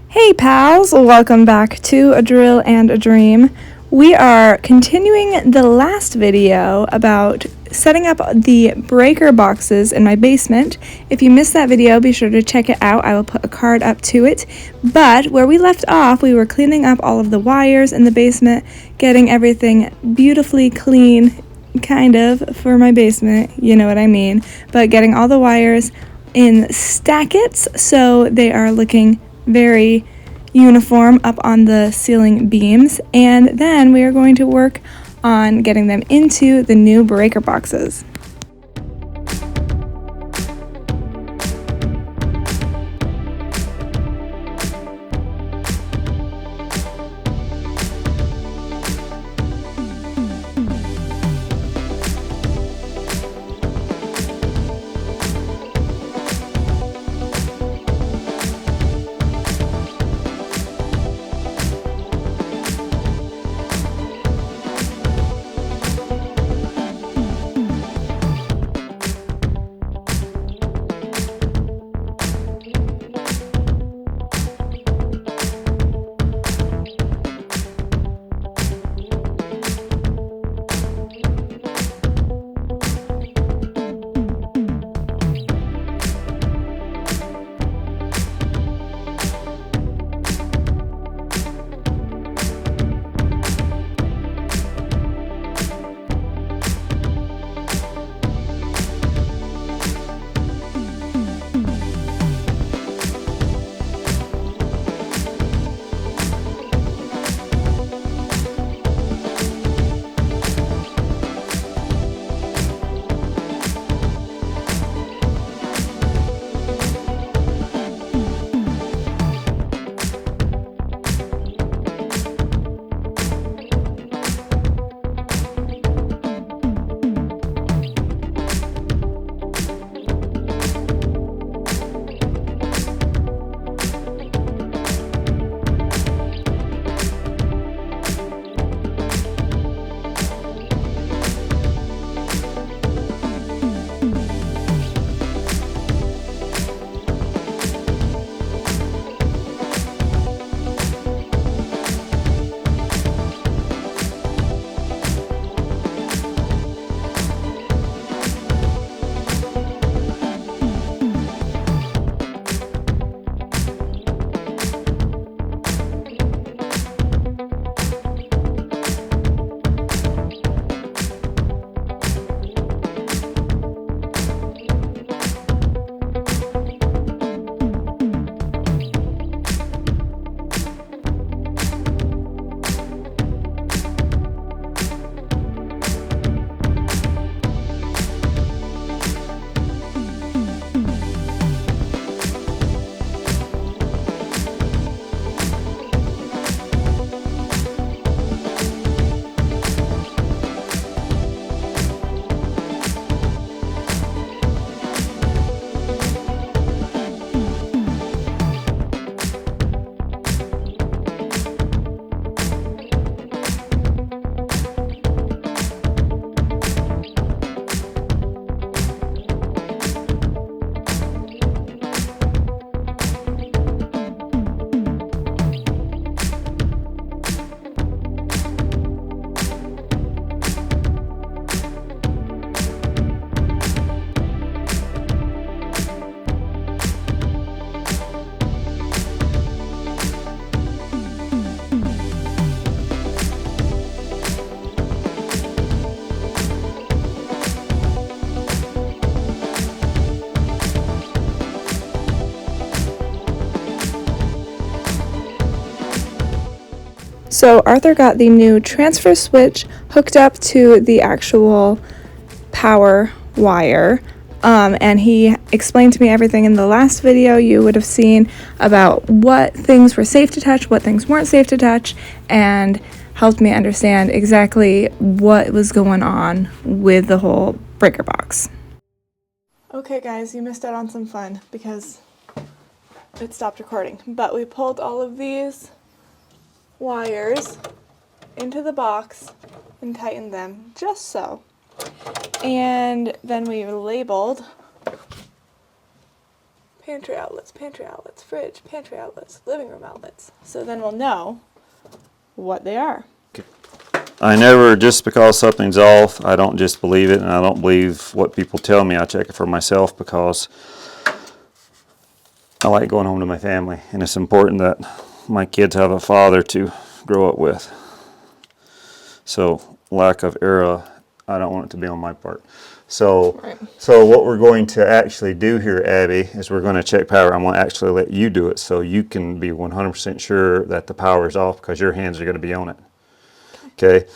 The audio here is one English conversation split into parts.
Hey pals, welcome back to A Drill and a Dream. We are continuing the last video about setting up the breaker boxes in my basement. If you missed that video, be sure to check it out. I will put a card up to it. But where we left off, we were cleaning up all of the wires in the basement, getting everything beautifully clean, kind of, for my basement, you know what I mean, but getting all the wires in stackets so they are looking very uniform up on the ceiling beams, and then we are going to work on getting them into the new breaker boxes. So Arthur got the new transfer switch hooked up to the actual power wire, and he explained to me everything in the last video you would have seen about what things were safe to touch, what things weren't safe to touch, and helped me understand exactly what was going on with the whole breaker box. Okay guys, you missed out on some fun because it stopped recording, but we pulled all of these wires into the box and tightened them just so. And then we labeled pantry outlets, fridge, pantry outlets, living room outlets. So then we'll know what they are. I never, just because something's off, I don't just believe it, and I don't believe what people tell me. I check it for myself because I like going home to my family, and it's important that my kids have a father to grow up with. So lack of error, I don't want it to be on my part. So, Right. So what we're going to actually do here, Abby, is we're going to check power. I'm going to actually let you do it so you can be 100% sure that the power is off because your hands are going to be on it. Okay?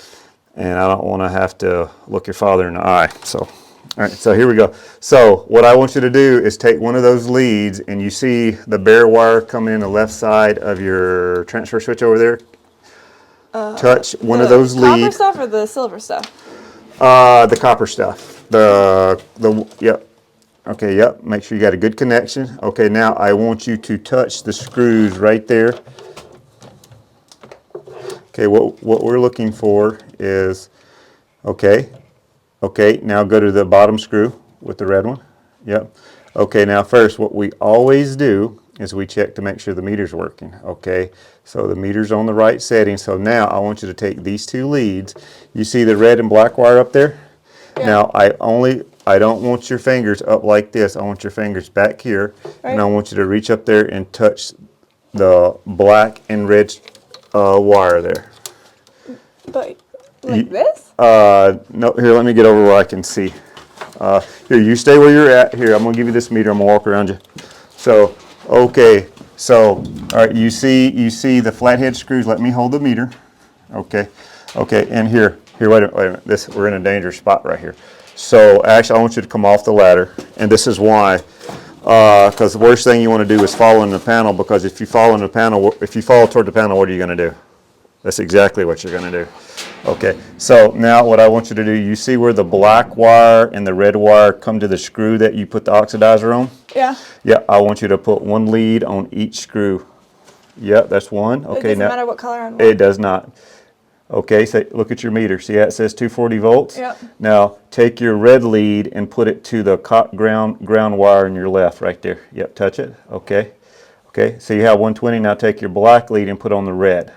And I don't want to have to look your father in the eye. So, all right, so here we go. So what I want you to do is take one of those leads, and you see the bare wire coming in the left side of your transfer switch over there. Touch one of those leads. The copper stuff or the silver stuff? The copper stuff. Yep. Okay, yep. Make sure you got a good connection. Okay, now I want you to touch the screws right there. Okay, what we're looking for is, okay, now go to the bottom screw with the red one. Yep. Okay, now first what we always do is we check to make sure the meter's working. Okay, so the meter's on the right setting. So now I want you to take these two leads. You see the red and black wire up there? Yeah. Now I don't want your fingers up like this. I want your fingers back here, right. And I want you to reach up there and touch the black and red wire there. But like this? No, here, let me get over where I can see. Here, you stay where you're at. Here, I'm going to give you this meter. I'm going to walk around you. So, okay. So, all right, you see the flathead screws. Let me hold the meter. Okay. Okay, and here, wait a minute. We're in a dangerous spot right here. So, actually, I want you to come off the ladder, and this is why. Because the worst thing you want to do is fall in the panel, because if you fall toward the panel, what are you going to do? That's exactly what you're going to do. Okay, so now what I want you to do, you see where the black wire and the red wire come to the screw that you put the oxidizer on? Yeah. Yeah, I want you to put one lead on each screw. Yep, that's one. Okay, it doesn't matter what color on one. It does not. Okay, so look at your meter. See how it says 240 volts? Yep. Now take your red lead and put it to the ground wire in your left right there. Yep, touch it. Okay. Okay, so you have 120. Now take your black lead and put on the red.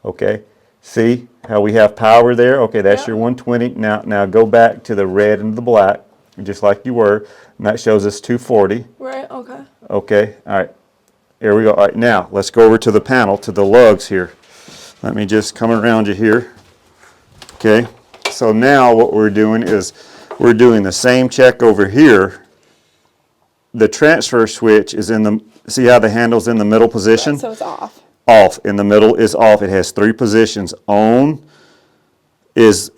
Okay, see how we have power there? Okay, that's your 120. Now go back to the red and the black, just like you were, and that shows us 240. Right, okay. Okay, all right, here we go. All right, now let's go over to the panel, to the lugs here. Let me just come around you here. Okay, so now what we're doing is we're doing the same check over here. The transfer switch is in the, see how the handle's in the middle position? Right, so it's off. Off. In the middle is off. It has three positions. On is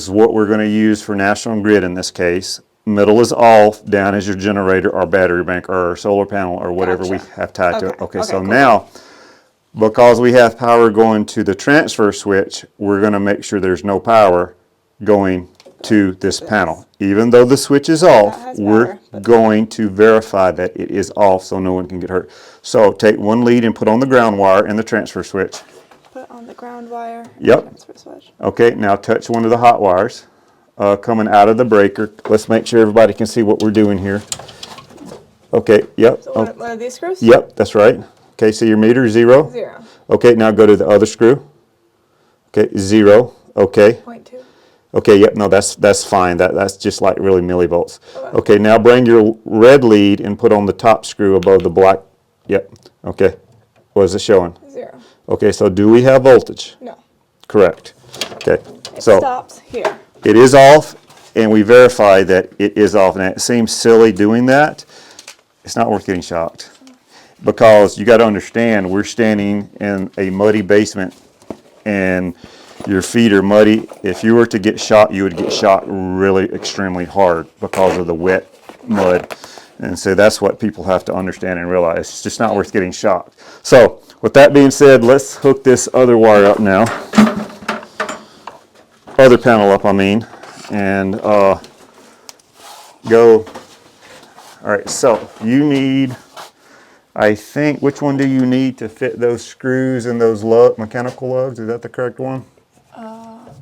what we're going to use for National Grid in this case. Middle is off. Down is your generator or battery bank or solar panel or whatever we have tied to it. Okay, so cool. Now, because we have power going to the transfer switch, we're going to make sure there's no power going to this panel. Even though the switch is off, we're going to verify that it is off so no one can get hurt. So take one lead and put on the ground wire and the transfer switch. Put on the ground wire. Yep. Transfer switch. Okay, now touch one of the hot wires coming out of the breaker. Let's make sure everybody can see what we're doing here. Okay, yep. So one of these screws? Yep, that's right. Okay, so your meter is 0? 0. Okay, now go to the other screw. Okay, 0. Okay. 0.2. Okay, yep, no, that's fine. That's just like really millivolts. Okay, now bring your red lead and put on the top screw above the black. Yep, okay. What is it showing? 0. Okay, so do we have voltage? No. Correct. Okay, It so stops here. it is off, and we verify that it is off. And it seems silly doing that. It's not worth getting shocked. Because you got to understand, we're standing in a muddy basement, and your feet are muddy. If you were to get shot, you would get shot really extremely hard because of the wet mud. And so that's what people have to understand and realize. It's just not worth getting shocked. So with that being said, let's hook this other wire up now. Other panel up, I mean. And go. All right, so you need, I think, which one do you need to fit those screws and those mechanical lugs? Is that the correct one? No.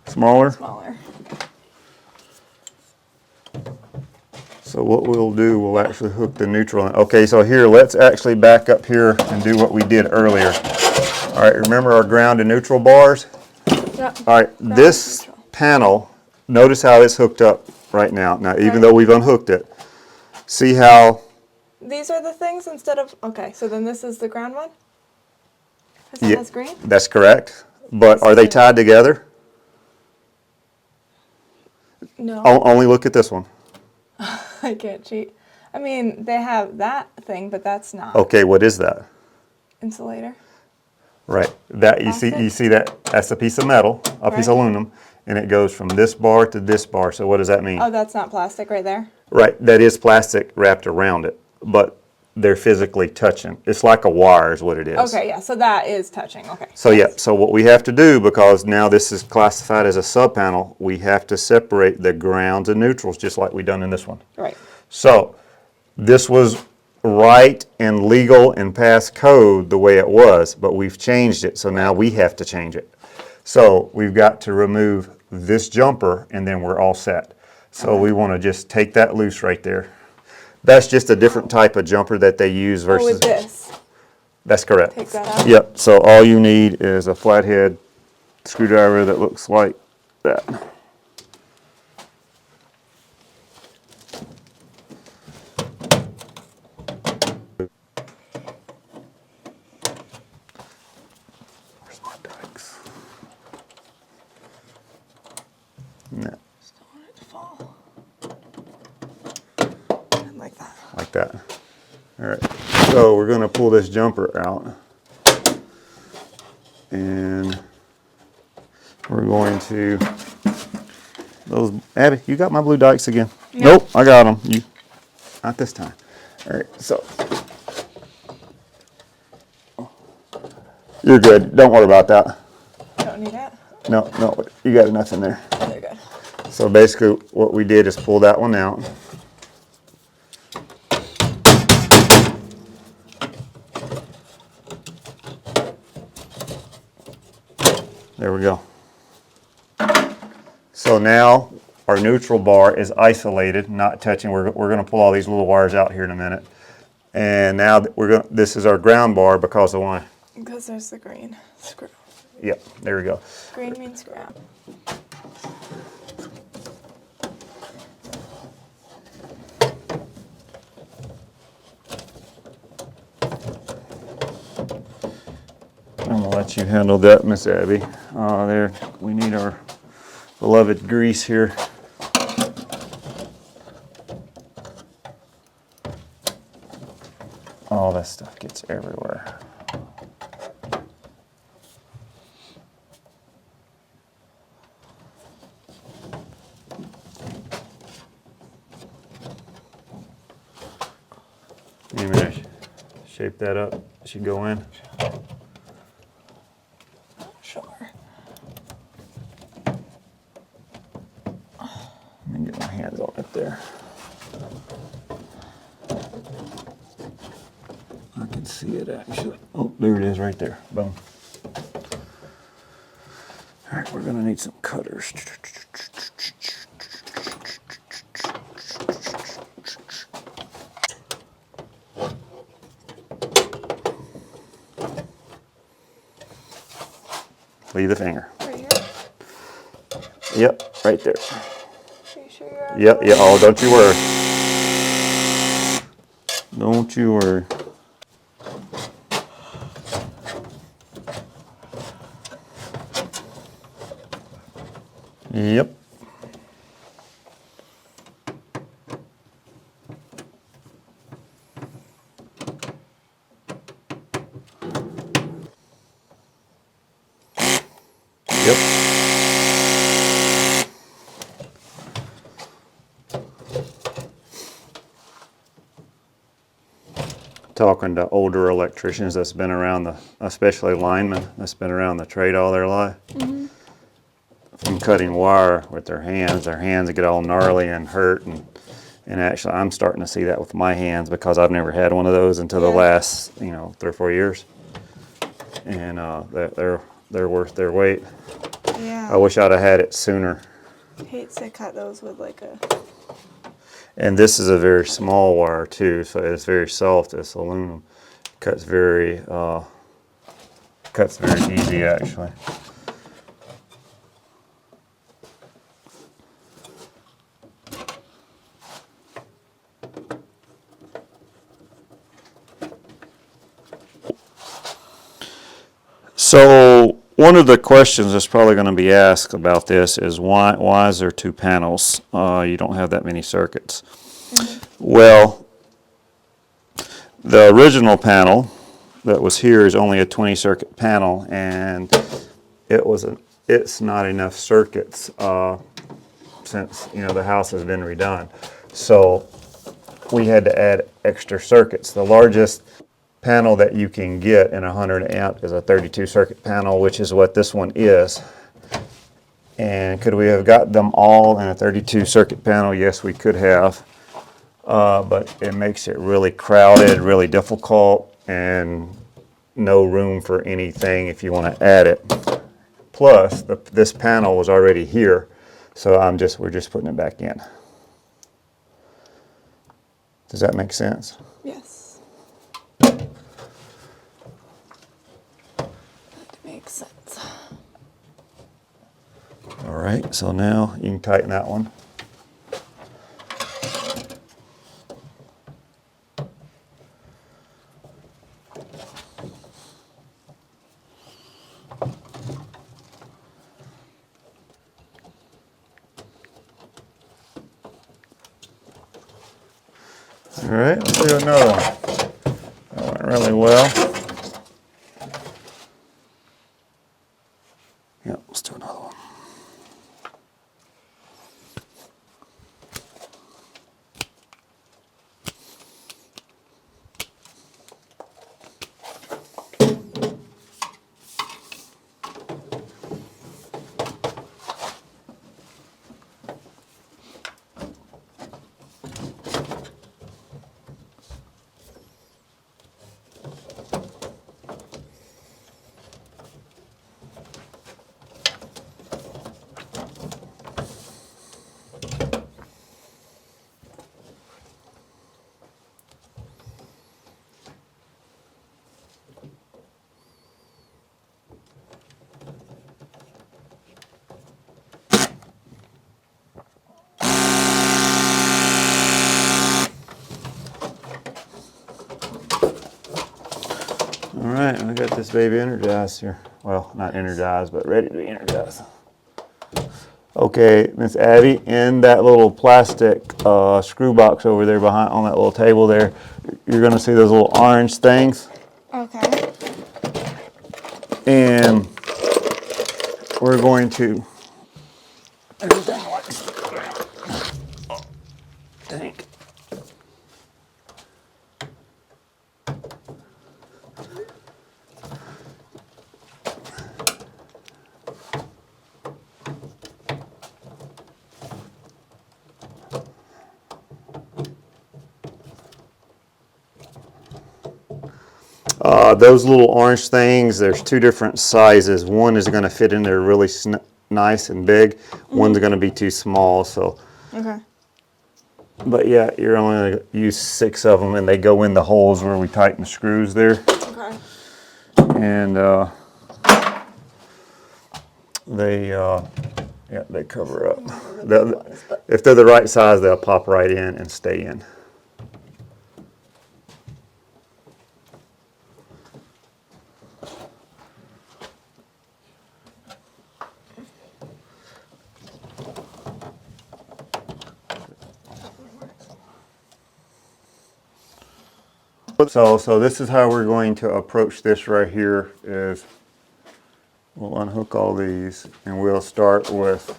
Smaller? Smaller. So what we'll do, we'll actually hook the neutral in. Okay, so here, let's actually back up here and do what we did earlier. All right, remember our ground and neutral bars? Yep. All right, this panel, notice how it's hooked up right now. Now, even though we've unhooked it, see how... These are the things instead of, okay, so then this is the ground one? Because it has green? That's correct. But are they tied together? No. Only look at this one. I can't cheat. I mean, they have that thing, but that's not. Okay, what is that? Insulator. Right. That you see that that's a piece of metal, a piece of aluminum, and it goes from this bar to this bar. So what does that mean? Oh, that's not plastic right there? Right. That is plastic wrapped around it, but they're physically touching. It's like a wire is what it is. Okay, yeah, so that is touching, okay. So yeah, so what we have to do, because now this is classified as a sub-panel, we have to separate the grounds and neutrals just like we done in this one. Right. So this was right and legal and past code the way it was, but we've changed it, so now we have to change it. So we've got to remove this jumper and then we're all set. So we want to just take that loose right there. That's just a different type of jumper that they use versus... Oh, with this? That's correct. Take that out? Yep, so all you need is a flathead screwdriver that looks like that. Where's my dikes? No. Just don't want it to fall. Like that. Like that. All right, so we're going to pull this jumper out, and we're going to those. Abby, you got my blue dikes again? Yeah. Nope, I got them. You, not this time. All right, so you're good. Don't worry about that. Don't need it? No, no, you got enough in there. They're good. So basically, what we did is pull that one out. There we go. So now our neutral bar is isolated, not touching. We're going to pull all these little wires out here in a minute. And now this is our ground bar because of why? Because there's the green screw. Yep, there we go. Green means ground. I'm going to let you handle that, Miss Abby. There, we need our beloved grease here. All that stuff gets everywhere. You want me to shape that up? It should go in. Sure. Let me get my hands on it there. I can see it actually. Oh, there it is right there. Boom. All right, we're going to need some cutters. Leave the finger. Right here? Yep, right there. Are you sure you're on Yep, the yeah, oh, don't you worry. Don't you worry. Yep. Yep. Talking to older electricians that's been around especially linemen that's been around the trade all their life. Mm-hmm. From cutting wire with their hands get all gnarly and hurt, and actually I'm starting to see that with my hands because I've never had one of those until the last 3 or 4 years, and they're worth their weight. Yeah. I wish I'd have had it sooner. I hate to cut those with like a... And this is a very small wire too, so it's very soft. It's aluminum. Cuts very easy actually. So one of the questions that's probably going to be asked about this is why is there two panels? You don't have that many circuits. Well, the original panel that was here is only a 20 circuit panel, and it's not enough circuits since the house has been redone. So we had to add extra circuits. The largest panel that you can get in 100 amp is a 32 circuit panel, which is what this one is. And could we have got them all in a 32 circuit panel? Yes, we could have, but it makes it really crowded, really difficult, and no room for anything if you want to add it. Plus, this panel was already here, so we're just putting it back in. Does that make sense? Yes. That makes sense. All right, so now you can tighten that one. All right, let's do another one. That went really well. Yeah, let's do another one. All right, I got this baby energized here. Well, not energized, but ready to be energized. Okay, Miss Abby, in that little plastic screw box over there behind on that little table there, you're going to see those little orange things. Okay. And we're going to. Dang. Those little orange things, there's two different sizes. One is going to fit in there really nice and big. One's going to be too small. So, Okay. but yeah, you're only going to use 6 of them, and they go in the holes where we tighten the screws there. Okay. And they cover up. If they're the right size, they'll pop right in and stay in. So this is how we're going to approach this right here. Is we'll unhook all these, and we'll start with.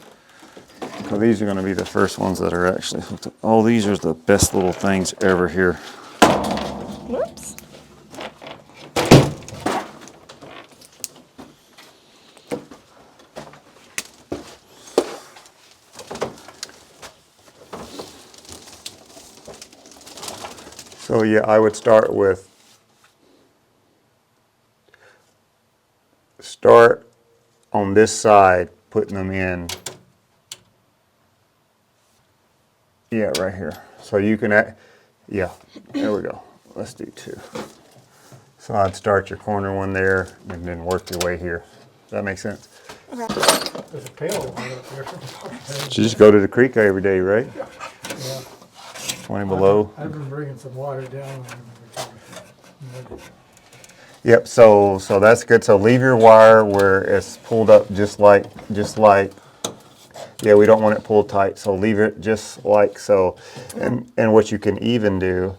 So these are going to be the first ones that are actually hooked up. Oh, these are the best little things ever here. Whoops. So yeah, I would start on this side, putting them in. Yeah, right here. So you can, yeah, there we go. Let's do 2. So I'd start your corner one there and then work your way here. Does that make sense? Okay. There's a pail up there. So just go to the creek every day, right? Yeah. 20 below. I've been bringing some water down. Yep, so that's good. So leave your wire where it's pulled up just like, yeah, we don't want it pulled tight. So leave it just like so. And what you can even do,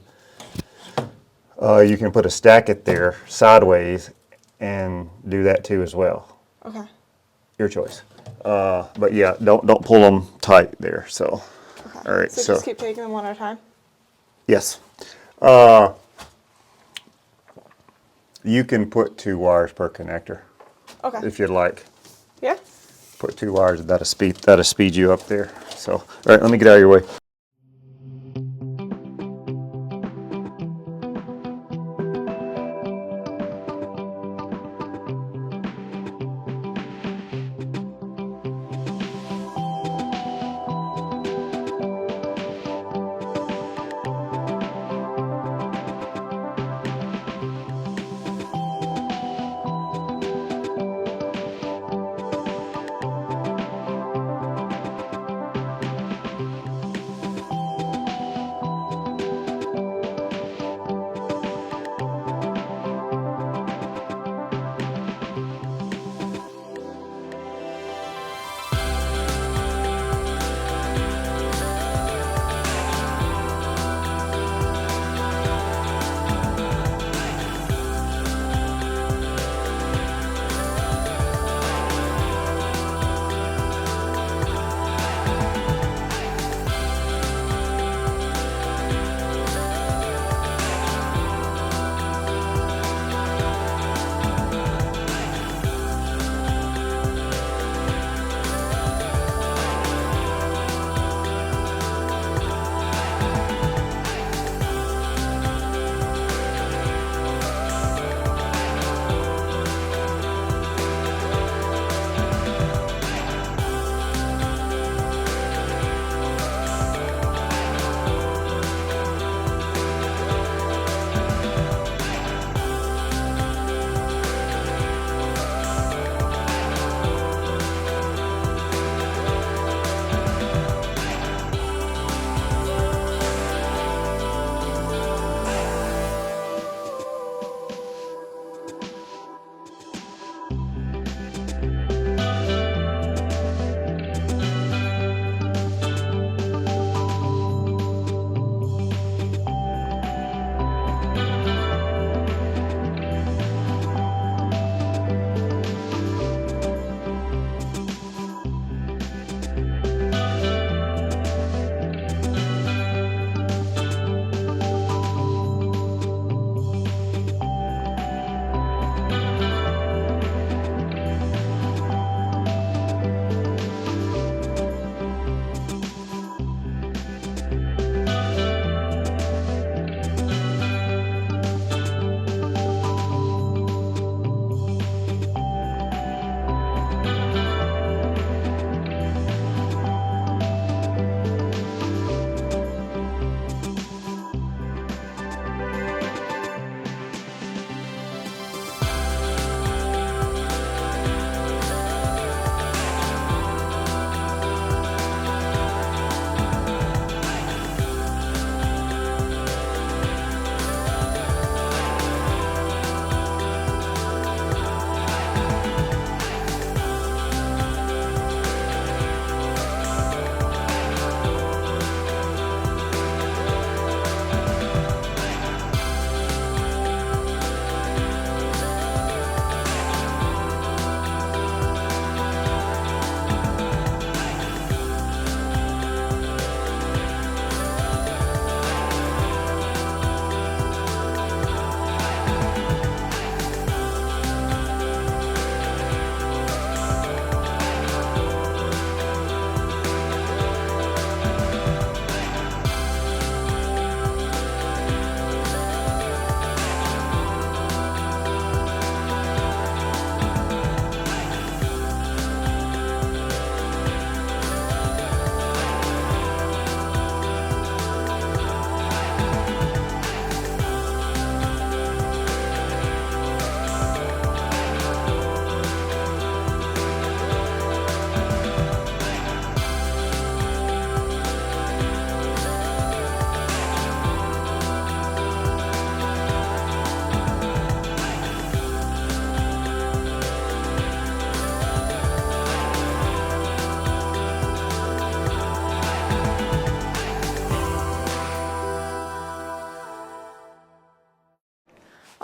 you can put a stacket there sideways and do that too as well. Okay. Your choice. But yeah, don't pull them tight there. So, Okay. all right. So just keep taking them one at a time. Yes. You can put 2 wires per connector. Okay. If you'd like. Yeah. Put 2 wires. That'll speed you up there. So, all right. Let me get out of your way.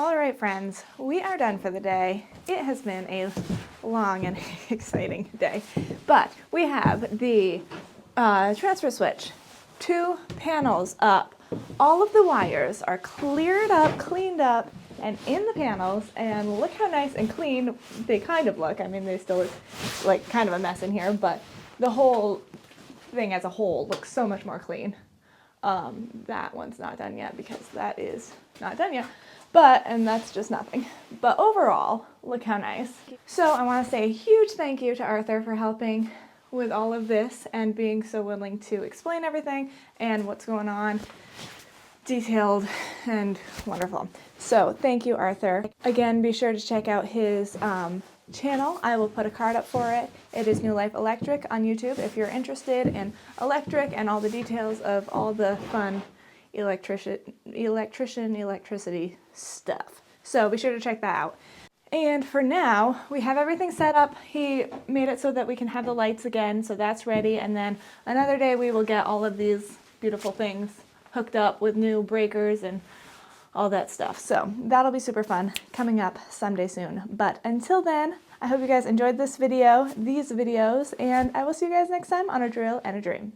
All right, friends, we are done for the day. It has been a long and exciting day, but we have the transfer switch, 2 panels up. All of the wires are cleared up, cleaned up, and in the panels, and look how nice and clean they kind of look. I mean, they still look like kind of a mess in here, but the whole thing as a whole looks so much more clean. That one's not done yet because that is not done yet. And that's just nothing. But overall, look how nice. So I want to say a huge thank you to Arthur for helping with all of this and being so willing to explain everything and what's going on. Detailed and wonderful. So thank you, Arthur. Again, be sure to check out his channel. I will put a card up for it. It is New Life Electric on YouTube if you're interested in electric and all the details of all the fun electricity stuff. So be sure to check that out. And for now, we have everything set up. He made it so that we can have the lights again, so that's ready. And then another day we will get all of these beautiful things hooked up with new breakers and all that stuff. So that'll be super fun coming up someday soon. But until then, I hope you guys enjoyed this video, these videos, and I will see you guys next time on A Drill and a Dream.